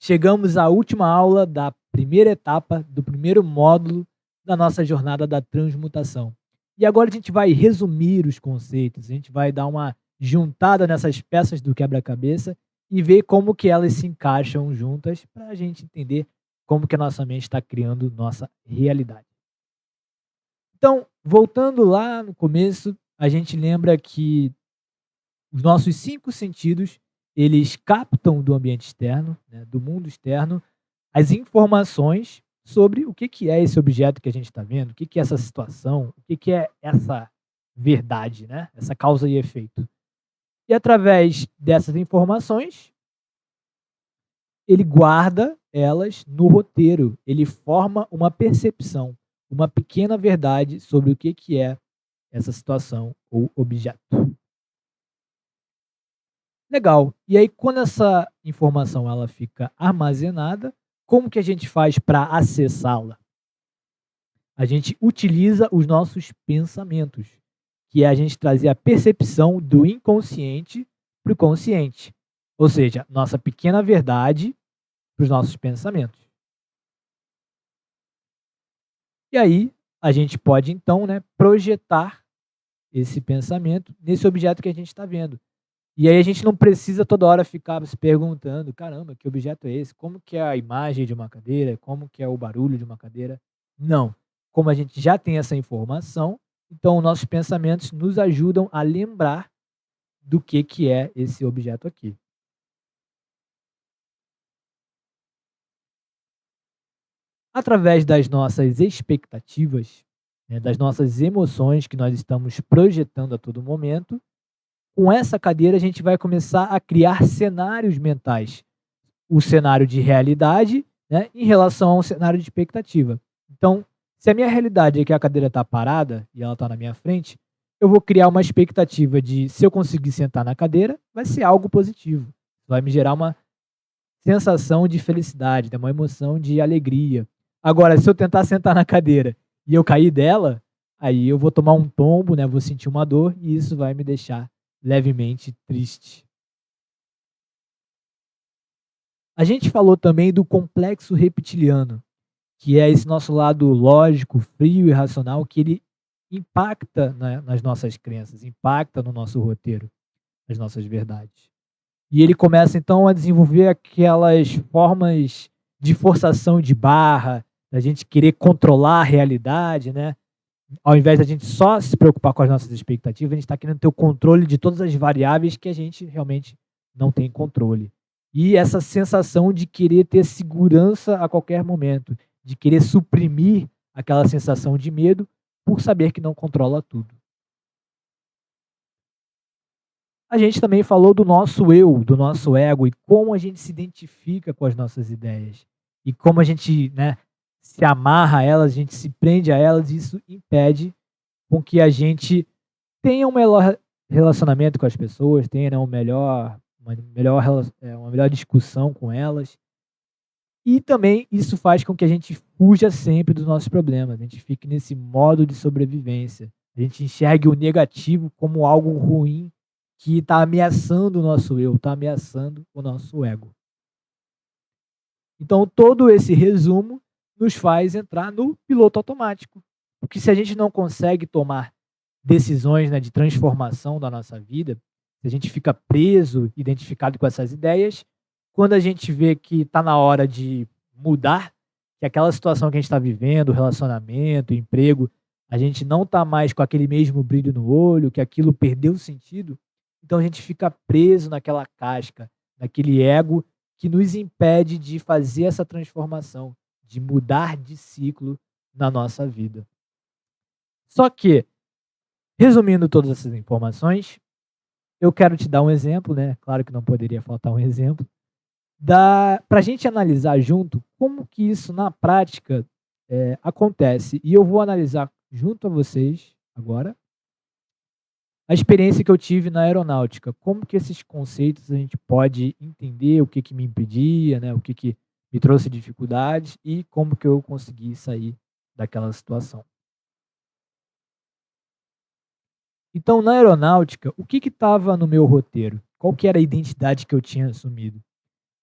Chegamos à última aula da primeira etapa do primeiro módulo da nossa jornada da transmutação. E agora a gente vai resumir os conceitos, a gente vai dar uma juntada nessas peças do quebra-cabeça e ver como que elas se encaixam juntas para a gente entender como que a nossa mente está criando nossa realidade. Então, voltando lá no começo, a gente lembra que os nossos 5 sentidos, eles captam do ambiente externo, né, do mundo externo, as informações sobre o que que é esse objeto que a gente está vendo, o que que é essa situação, o que que é essa verdade, né, essa causa e efeito. E através dessas informações, ele guarda elas no roteiro, ele forma uma percepção, uma pequena verdade sobre o que que é essa situação ou objeto. Legal. E aí quando essa informação ela fica armazenada, como que a gente faz para acessá-la? A gente utiliza os nossos pensamentos, que é a gente trazer a percepção do inconsciente para o consciente. Ou seja, nossa pequena verdade para os nossos pensamentos. E aí a gente pode então, né, projetar esse pensamento nesse objeto que a gente está vendo. E aí a gente não precisa toda hora ficar se perguntando: "Caramba, que objeto é esse? Como que é a imagem de uma cadeira? Como que é o barulho de uma cadeira?". Não. Como a gente já tem essa informação, então nossos pensamentos nos ajudam a lembrar do que é esse objeto aqui. Através das nossas expectativas, né, das nossas emoções que nós estamos projetando a todo momento, com essa cadeira a gente vai começar a criar cenários mentais. O cenário de realidade, né, em relação a um cenário de expectativa. Então, se a minha realidade é que a cadeira está parada e ela está na minha frente, eu vou criar uma expectativa de se eu conseguir sentar na cadeira, vai ser algo positivo. Vai me gerar uma sensação de felicidade, né, uma emoção de alegria. Agora, se eu tentar sentar na cadeira e eu cair dela, aí eu vou tomar um tombo, né, vou sentir uma dor e isso vai me deixar levemente triste. A gente falou também do complexo reptiliano, que é esse nosso lado lógico, frio e racional, que ele impacta, né, nas nossas crenças, impacta no nosso roteiro, nas nossas verdades. E ele começa então a desenvolver aquelas formas de forçação de barra, da gente querer controlar a realidade, né? Ao invés da gente só se preocupar com as nossas expectativas, a gente está querendo ter o controle de todas as variáveis que a gente realmente não tem controle. E essa sensação de querer ter segurança a qualquer momento, de querer suprimir aquela sensação de medo por saber que não controla tudo. A gente também falou do nosso eu, do nosso ego e como a gente se identifica com as nossas ideias. E como a gente, né, se amarra a elas, a gente se prende a elas, e isso impede com que a gente tenha um melhor relacionamento com as pessoas, tenha, né, uma melhor discussão com elas. E também isso faz com que a gente fuja sempre dos nossos problemas, a gente fique nesse modo de sobrevivência. A gente enxergue o negativo como algo ruim que está ameaçando o nosso eu, está ameaçando o nosso ego. Então todo esse resumo nos faz entrar no piloto automático. Porque se a gente não consegue tomar decisões, né, de transformação da nossa vida, se a gente fica preso, identificado com essas ideias, quando a gente vê que está na hora de mudar, que aquela situação que a gente está vivendo, relacionamento, emprego, a gente não está mais com aquele mesmo brilho no olho, que aquilo perdeu sentido, então a gente fica preso naquela casca, naquele ego que nos impede de fazer essa transformação, de mudar de ciclo na nossa vida. Só que, resumindo todas essas informações, eu quero te dar um exemplo, né? Claro que não poderia faltar um exemplo, para a gente analisar junto como que isso na prática acontece. E eu vou analisar junto a vocês agora a experiência que eu tive na aeronáutica. Como que esses conceitos a gente pode entender o que que me impedia, né? O que que me trouxe dificuldades e como que eu consegui sair daquela situação. Então, na aeronáutica, o que estava no meu roteiro? Qual que era a identidade que eu tinha assumido?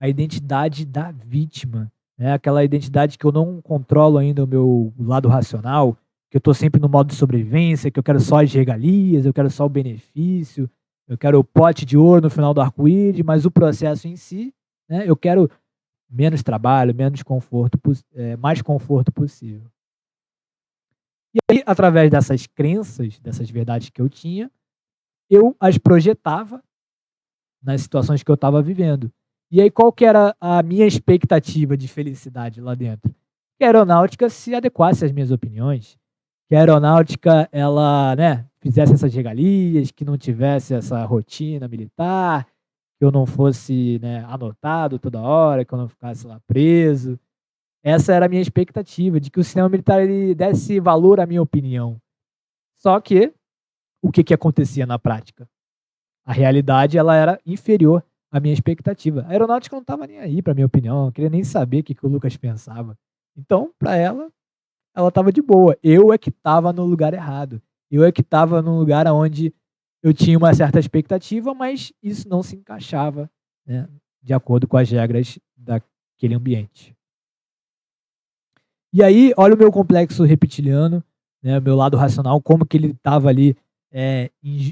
a identidade da vítima, né? Aquela identidade que eu não controlo ainda o meu lado racional, que eu estou sempre no modo de sobrevivência, que eu quero só as regalias, eu quero só o benefício, eu quero o pote de ouro no final do arco-íris, mas o processo em si, né? Eu quero menos trabalho, menos conforto, mais conforto possível. E aí, através dessas crenças, dessas verdades que eu tinha, eu as projetava nas situações que eu estava vivendo. E aí, qual que era a minha expectativa de felicidade lá dentro? Que a aeronáutica se adequasse às minhas opiniões, que a aeronáutica, ela, né, fizesse essas regalias, que não tivesse essa rotina militar, que eu não fosse, né, anotado toda hora, que eu não ficasse lá preso. Essa era a minha expectativa, de que o sistema militar ele desse valor à minha opinião. Só que, o que acontecia na prática? A realidade ela era inferior à minha expectativa. A aeronáutica não estava nem aí para minha opinião, não queria nem saber o que o Lucas pensava. Então, para ela estava de boa. Eu é que estava no lugar errado. Eu é que estava num lugar onde eu tinha uma certa expectativa, mas isso não se encaixava, né, de acordo com as regras daquele ambiente. E aí, olha o meu complexo reptiliano, né, o meu lado racional, como que ele estava ali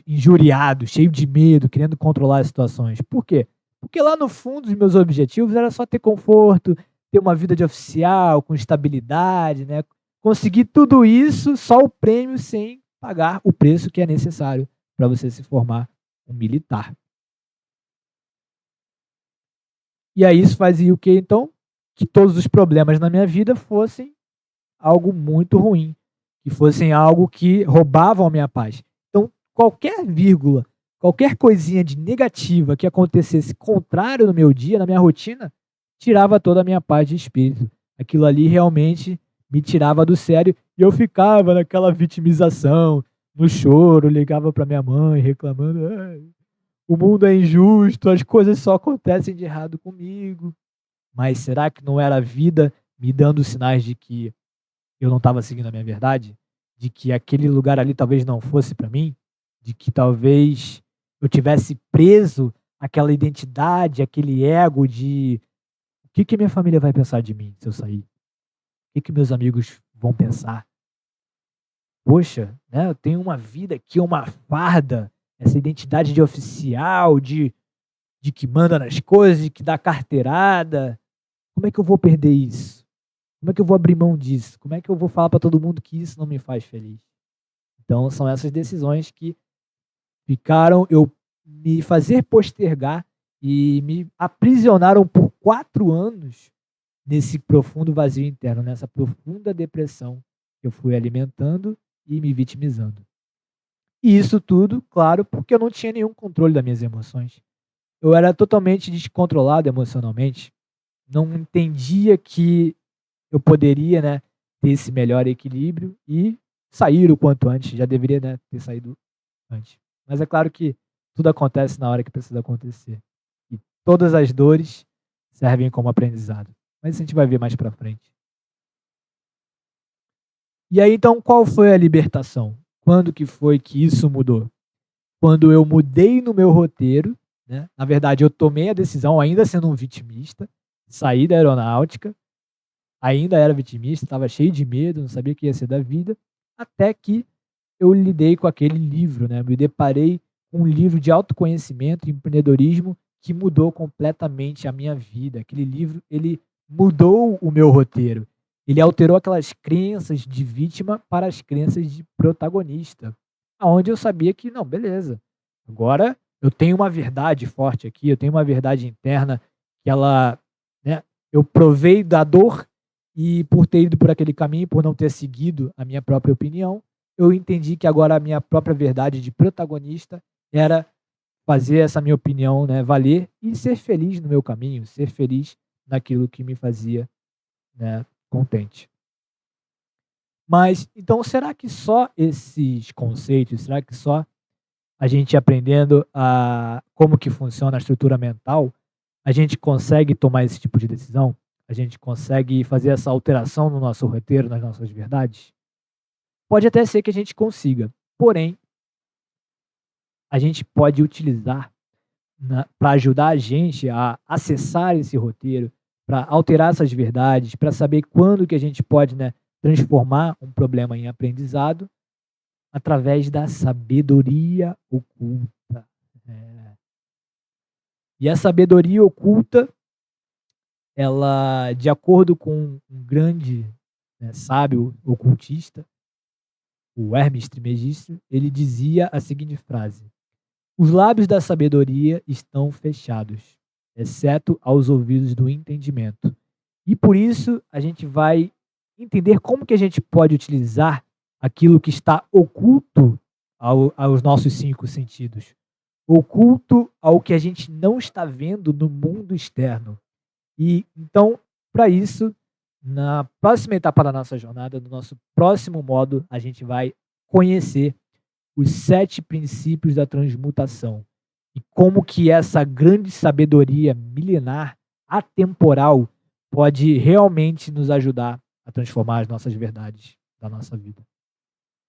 injuriado, cheio de medo, querendo controlar as situações. Por quê? Porque lá no fundo, os meus objetivos era só ter conforto, ter uma vida de oficial, com estabilidade, né? Conseguir tudo isso, só o prêmio sem pagar o preço que é necessário para você se formar um militar. E aí isso fazia o quê, então? Que todos os problemas na minha vida fossem algo muito ruim, que fossem algo que roubavam a minha paz. Então, qualquer vírgula, qualquer coisinha de negativa que acontecesse contrário no meu dia, na minha rotina, tirava toda a minha paz de espírito. Aquilo ali realmente me tirava do sério e eu ficava naquela vitimização, no choro, ligava para minha mãe reclamando: o mundo é injusto, as coisas só acontecem de errado comigo. Mas será que não era a vida me dando sinais de que eu não estava seguindo a minha verdade, de que aquele lugar ali talvez não fosse para mim, de que talvez eu tivesse preso aquela identidade, aquele ego de o que que minha família vai pensar de mim se eu sair? O que que meus amigos vão pensar? Poxa, né, eu tenho uma vida aqui, uma farda, essa identidade de oficial, de que manda nas coisas, de que dá carteirada. Como é que eu vou perder isso? Como é que eu vou abrir mão disso? Como é que eu vou falar para todo mundo que isso não me faz feliz? Então, são essas decisões que ficaram eu me fazer postergar e me aprisionaram por 4 anos nesse profundo vazio interno, nessa profunda depressão que eu fui alimentando e me vitimizando. E isso tudo, claro, porque eu não tinha nenhum controle das minhas emoções. Eu era totalmente descontrolado emocionalmente, não entendia que eu poderia, né, ter esse melhor equilíbrio e sair o quanto antes. Já deveria, né, ter saído antes. Mas é claro que tudo acontece na hora que precisa acontecer. E todas as dores servem como aprendizado. Mas isso a gente vai ver mais pra frente. E aí, então, qual foi a libertação? Quando que foi que isso mudou? Quando eu mudei no meu roteiro, né? Na verdade, eu tomei a decisão, ainda sendo um vitimista, sair da aeronáutica, ainda era vitimista, estava cheio de medo, não sabia o que ia ser da vida, até que eu lidei com aquele livro, né? Me deparei com um livro de autoconhecimento e empreendedorismo que mudou completamente a minha vida. Aquele livro, ele mudou o meu roteiro. Ele alterou aquelas crenças de vítima para as crenças de protagonista. Aonde eu sabia que, não, beleza. Agora eu tenho uma verdade forte aqui, eu tenho uma verdade interna que ela, né, eu provei da dor e por ter ido por aquele caminho, por não ter seguido a minha própria opinião, eu entendi que agora a minha própria verdade de protagonista era fazer essa minha opinião, né, valer e ser feliz no meu caminho, ser feliz naquilo que me fazia, né, contente. Mas então será que só esses conceitos, será que só a gente aprendendo a como que funciona a estrutura mental, a gente consegue tomar esse tipo de decisão? A gente consegue fazer essa alteração no nosso roteiro, nas nossas verdades? Pode até ser que a gente consiga, porém, a gente pode utilizar para ajudar a gente a acessar esse roteiro, para alterar essas verdades, para saber quando que a gente pode, né, transformar um problema em aprendizado através da sabedoria oculta. É. E a sabedoria oculta, ela, de acordo com um grande, né, sábio ocultista, o Hermes Trismegisto, ele dizia a seguinte frase: os lábios da sabedoria estão fechados, exceto aos ouvidos do entendimento. E por isso a gente vai entender como que a gente pode utilizar aquilo que está oculto aos nossos 5 sentidos, oculto ao que a gente não está vendo no mundo externo. E então, para isso, na próxima etapa da nossa jornada, no nosso próximo módulo, a gente vai conhecer os 7 princípios da transmutação e como que essa grande sabedoria milenar, atemporal, pode realmente nos ajudar a transformar as nossas verdades da nossa vida.